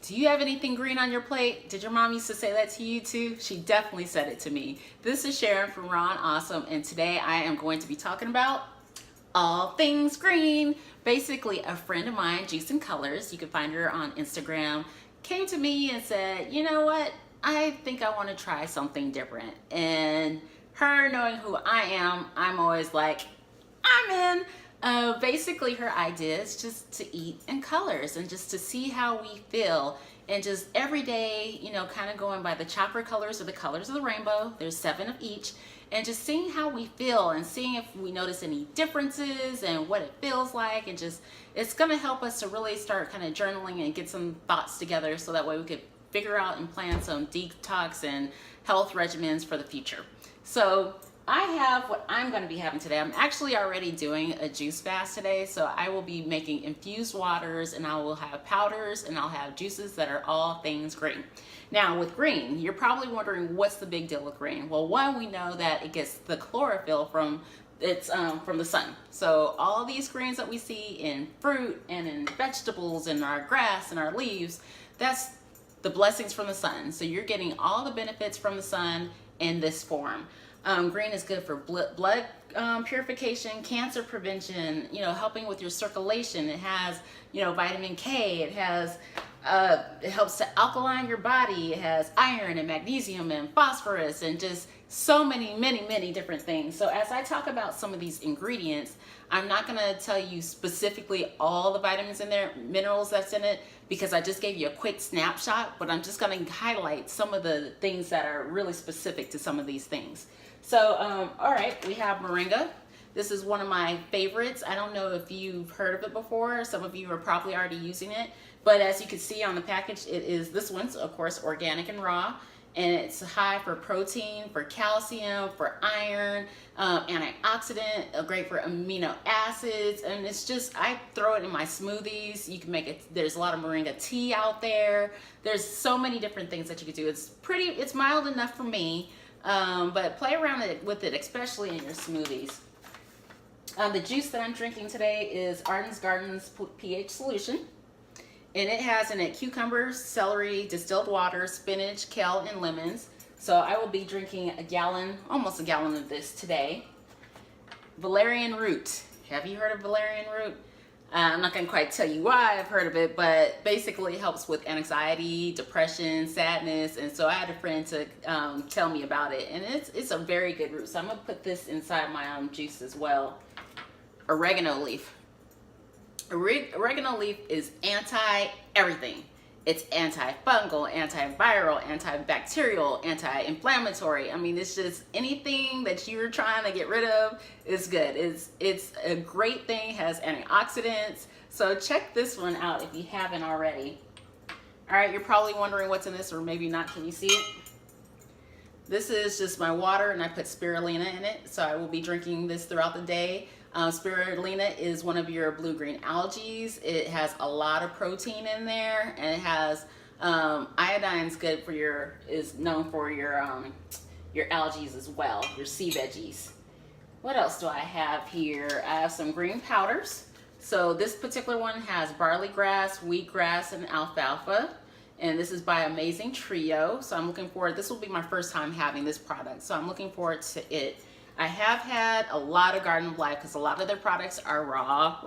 Do you have anything green on your plate? Did your mom used to say that to you too? She definitely said it to me. This is Sharon from Raw and Awesome, and today I am going to be talking about all things green. Basically, a friend of mine, Juice and Colors, you can find her on Instagram, came to me and said, you know what? I think I want to try something different. And her knowing who I am, I'm always like, I'm in. Basically, her idea is just to eat in colors and just to see how we feel. And just every day, you know, kind of going by the chopper colors or the colors of the rainbow. There's 7 of each. And just seeing how we feel and seeing if we notice any differences and what it feels like. And just, it's going to help us to really start kind of journaling and get some thoughts together so that way we could figure out and plan some detox and health regimens for the future. So I have what I'm going to be having today. I'm actually already doing a juice fast today, so I will be making infused waters, and I will have powders, and I'll have juices that are all things green. Now with green, you're probably wondering what's the big deal with green. Well, one, we know that it gets the chlorophyll from the sun. So all these greens that we see in fruit and in vegetables and our grass and our leaves, that's the blessings from the sun. So you're getting all the benefits from the sun in this form. Green is good for blood purification, cancer prevention, you know, helping with your circulation. It has, you know, vitamin K. It has, it helps to alkaline your body. It has iron and magnesium and phosphorus and just so many different things. So as I talk about some of these ingredients, I'm not going to tell you specifically all the vitamins in there, minerals that's in it, because I just gave you a quick snapshot, but I'm just going to highlight some of the things that are really specific to some of these things. So, all right, we have moringa. This is one of my favorites. I don't know if you've heard of it before. Some of you are probably already using it, but as you can see on the package, this one's of course organic and raw, and it's high for protein, for calcium, for iron, antioxidant, great for amino acids, and it's just, I throw it in my smoothies. You can make it, there's a lot of moringa tea out there. There's so many different things that you could do. It's mild enough for me. But play around with it, especially in your smoothies. The juice that I'm drinking today is Arden's Gardens pH solution. And it has in it cucumbers, celery, distilled water, spinach, kale, and lemons. So I will be drinking almost a gallon of this today. Valerian root. Have you heard of valerian root? I'm not going to quite tell you why I've heard of it, but basically it helps with anxiety, depression, sadness, and so I had a friend to tell me about it, and it's a very good root. So I'm going to put this inside my juice as well. Oregano leaf. Oregano leaf is anti-everything. It's antifungal, antiviral, antibacterial, anti-inflammatory. I mean, it's just anything that you're trying to get rid of is good. It's a great thing, has antioxidants. So check this one out if you haven't already. All right, you're probably wondering what's in this, or maybe not. Can you see it? This is just my water, and I put spirulina in it. So I will be drinking this throughout the day. Spirulina is one of your blue-green algae. It has a lot of protein in there, and it has iodine's good for is known for your algae as well, your sea veggies. What else do I have here? I have some green powders. So this particular one has barley grass, wheatgrass, and alfalfa. And this is by Amazing Trio. So I'm looking forward, this will be my first time having this product. So I'm looking forward to it. I have had a lot of Garden of Life because a lot of their products are raw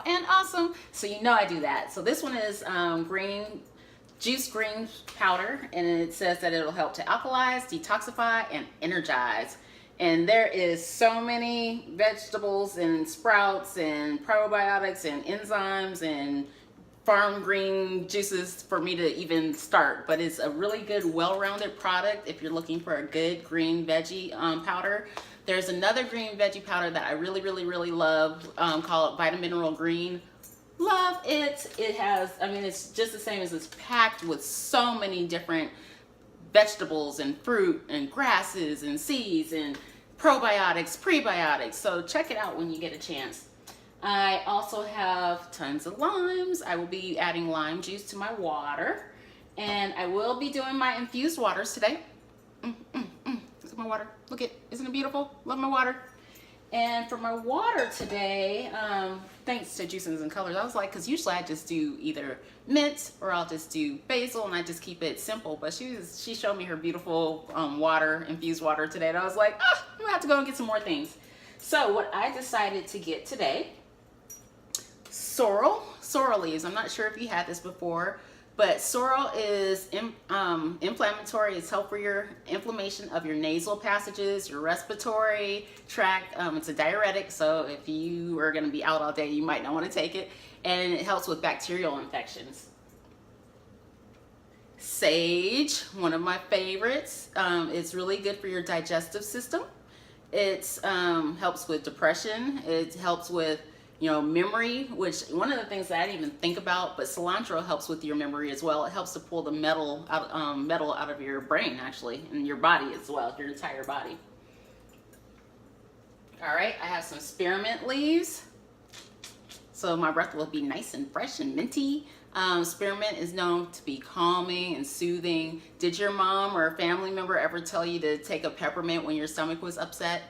and awesome. So you know I do that. So this one is juice green powder, and it says that it'll help to alkalize, detoxify, and energize. And there is so many vegetables and sprouts and probiotics and enzymes and farm green juices for me to even start, but it's a really good well-rounded product if you're looking for a good green veggie powder. There's another green veggie powder that I really love called Vitamineral Green. Love it. It has, I mean, it's just the same as it's packed with so many different vegetables and fruit and grasses and seeds and probiotics, prebiotics. So check it out when you get a chance. I also have tons of limes. I will be adding lime juice to my water, and I will be doing my infused waters today. Look at my water. Look at, isn't it beautiful? Love my water. And for my water today, thanks to Juices and Colors, I was like, because usually I just do either mint or I'll just do basil and I just keep it simple. But she showed me her beautiful water, infused water today, and I was like, I'm gonna have to go and get some more things. So what I decided to get today, sorrel leaves. I'm not sure if you had this before, but sorrel is inflammatory. It's helpful for your inflammation of your nasal passages, your respiratory tract. It's a diuretic, so if you are going to be out all day, you might not want to take it. And it helps with bacterial infections. Sage, one of my favorites. It's really good for your digestive system. It helps with depression. It helps with memory, which one of the things that I didn't even think about, but cilantro helps with your memory as well. It helps to pull the metal out of your brain, actually, and your body as well, your entire body. All right, I have some spearmint leaves, so my breath will be nice and fresh and minty. Spearmint is known to be calming and soothing. Did your mom or a family member ever tell you to take a peppermint when your stomach was upset?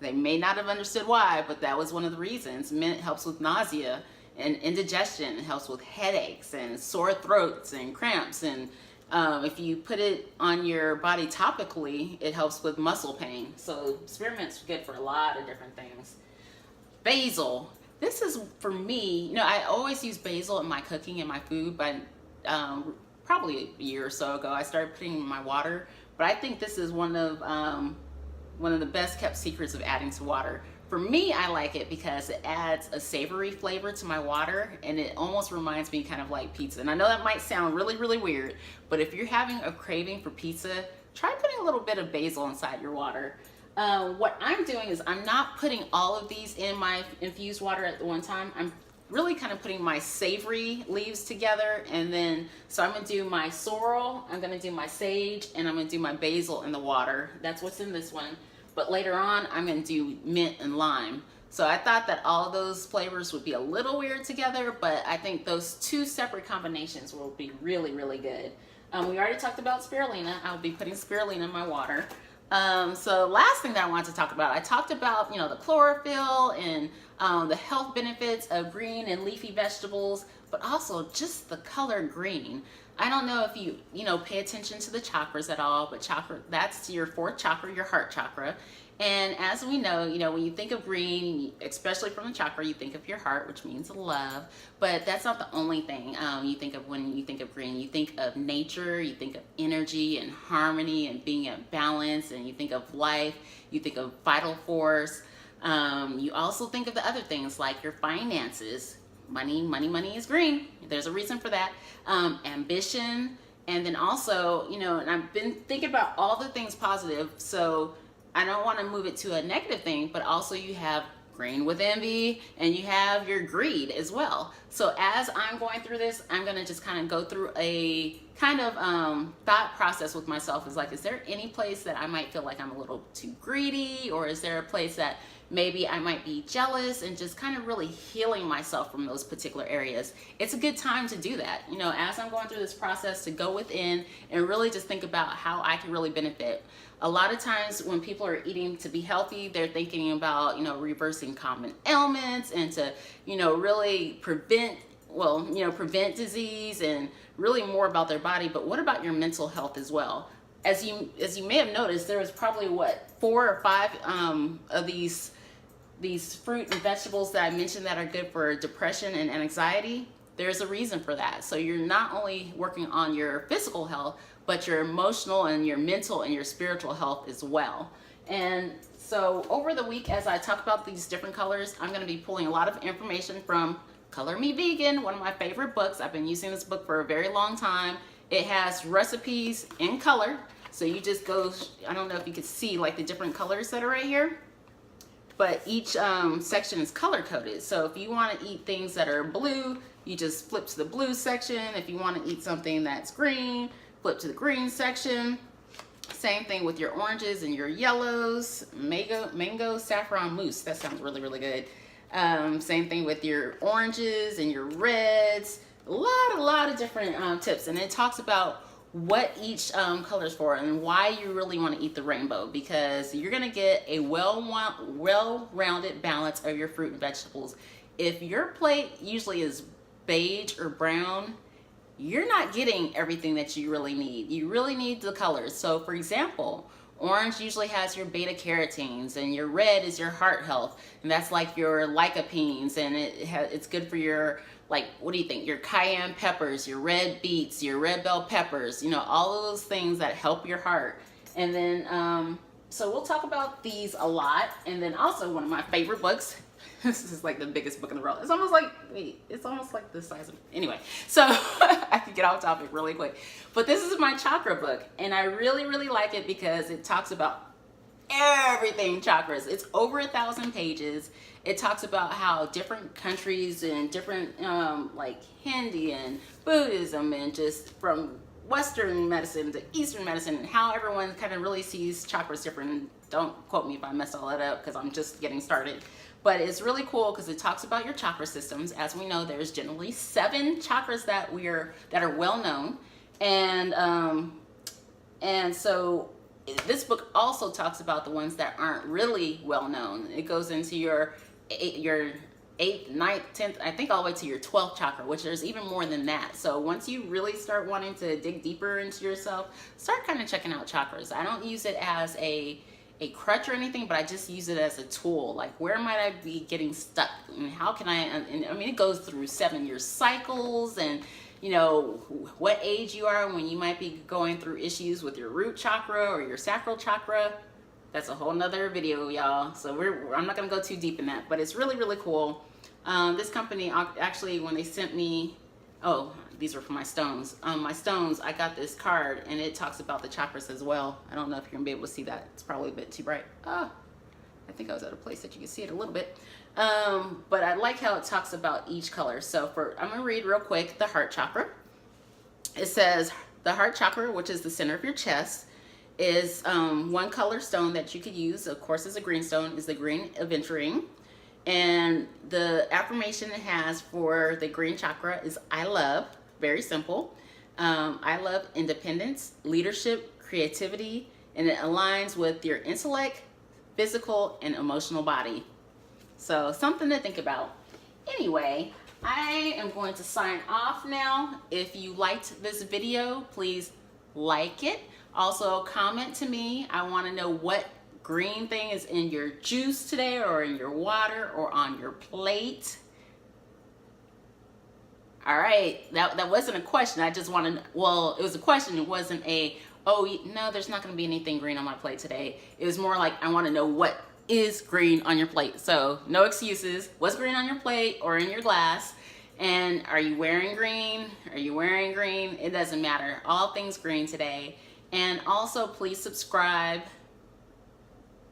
They may not have understood why, but that was one of the reasons. Mint helps with nausea and indigestion. It helps with headaches and sore throats and cramps. And if you put it on your body topically, it helps with muscle pain. So spearmint's good for a lot of different things. Basil. This is, for me, I always use basil in my cooking and my food, but probably a year or so ago, I started putting it in my water. But I think this is one of the best kept secrets of adding to water. For me, I like it because it adds a savory flavor to my water, and it almost reminds me kind of like pizza. And I know that might sound really, really weird, but if you're having a craving for pizza, try putting a little bit of basil inside your water. What I'm doing is I'm not putting all of these in my infused water at the one time. I'm really kind of putting my savory leaves together, and then so I'm gonna do my sorrel, I'm gonna do my sage, and I'm gonna do my basil in the water. That's what's in this one. But later on, I'm gonna do mint and lime. So I thought that all of those flavors would be a little weird together, but I think those two separate combinations will be really, really good. We already talked about spirulina. I'll be putting spirulina in my water. So last thing that I wanted to talk about, I talked about, the chlorophyll and the health benefits of green and leafy vegetables, but also just the color green. I don't know if you, pay attention to the chakras at all, but chakra, that's your fourth chakra, your heart chakra. And as we know, when you think of green, especially from the chakra, you think of your heart, which means love. But that's not the only thing you think of when you think of green. You think of nature, you think of energy and harmony and being in balance, and you think of life, you think of vital force. You also think of the other things like your finances. Money is green. There's a reason for that. Ambition. And then also, and I've been thinking about all the things positive. So I don't want to move it to a negative thing, but also you have green with envy and you have your greed as well. So as I'm going through this, I'm going to just kind of go through a kind of thought process with myself. Is like, is there any place that I might feel like I'm a little too greedy? Or is there a place that maybe I might be jealous, and just kind of really healing myself from those particular areas? It's a good time to do that. As I'm going through this process, to go within and really just think about how I can really benefit. A lot of times when people are eating to be healthy, they're thinking about, reversing common ailments and to, really prevent disease and really more about their body. But what about your mental health as well? As you may have noticed, there was probably 4 or 5 of these fruit and vegetables that I mentioned that are good for depression and anxiety. There's a reason for that. So you're not only working on your physical health, but your emotional and your mental and your spiritual health as well. And so over the week, as I talk about these different colors, I'm going to be pulling a lot of information from Color Me Vegan, one of my favorite books. I've been using this book for a very long time. It has recipes in color. So you just go, I don't know if you can see like the different colors that are right here, but each section is color coded. So if you want to eat things that are blue, you just flip to the blue section. If you want to eat something that's green, flip to the green section. Same thing with your oranges and your yellows. Mango saffron mousse. That sounds really, really good. Same thing with your oranges and your reds. A lot of different tips. And it talks about what each color is for and why you really want to eat the rainbow, because you're going to get a well-rounded balance of your fruit and vegetables. If your plate usually is beige or brown, you're not getting everything that you really need. You really need the colors. So for example, orange usually has your beta carotenes, and your red is your heart health, and that's like your lycopenes, and it's good for your, like, what do you think, your cayenne peppers, your red beets, your red bell peppers, you know, all of those things that help your heart. And then so we'll talk about these a lot. And then also one of my favorite books, this is like the biggest book in the world. It's almost like, wait, it's almost like the size of, anyway, so I can get off topic really quick. But this is my chakra book, and I really, really like it because it talks about everything chakras. It's over 1,000 pages. It talks about how different countries and different, like Hindi and Buddhism, and just from Western medicine to Eastern medicine, and how everyone kind of really sees chakras different. Don't quote me if I mess all that up, because I'm just getting started. But it's really cool because it talks about your chakra systems. As we know, there's generally 7 chakras that are well known, and so this book also talks about the ones that aren't really well known. It goes into your 8th, 9th, 10th, I think all the way to your 12th chakra, which there's even more than that. So once you really start wanting to dig deeper into yourself, start kind of checking out chakras. I don't use it as a crutch or anything, but I just use it as a tool. Like, where might I be getting stuck, and how can and I mean, it goes through 7-year cycles, and you know what age you are when you might be going through issues with your root chakra or your sacral chakra. That's a whole nother video, y'all. So I'm not gonna go too deep in that, but it's really, really cool. This company actually, when they sent me, oh, these are for my stones. My stones, I got this card, and it talks about the chakras as well. I don't know if you're gonna be able to see that. It's probably a bit too bright. I think I was at a place that you can see it a little bit. But I like how it talks about each color. So I'm gonna read real quick the heart chakra. It says the heart chakra, which is the center of your chest, is one color stone that you could use. Of course, is a green stone, is the green aventurine. And the affirmation it has for the green chakra is I love. Very simple. I love independence, leadership, creativity, and it aligns with your intellect, physical, and emotional body. So something to think about. Anyway, I am going to sign off now. If you liked this video, please like it. Also comment to me. I want to know what green thing is in your juice today, or in your water, or on your plate. All right, that wasn't a question. I just wanted, well, it was a question. It wasn't a, oh, no, there's not going to be anything green on my plate today. It was more like, I want to know what is green on your plate. So no excuses. What's green on your plate or in your glass? And are you wearing green? Are you wearing green? It doesn't matter. All things green today. And also, please subscribe,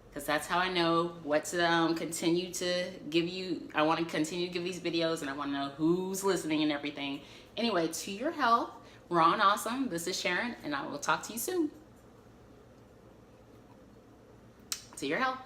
because that's how I know what to continue to give you. I want to continue to give these videos, and I want to know who's listening and everything. Anyway, to your health, raw and awesome. This is Sharon, and I will talk to you soon. To your health.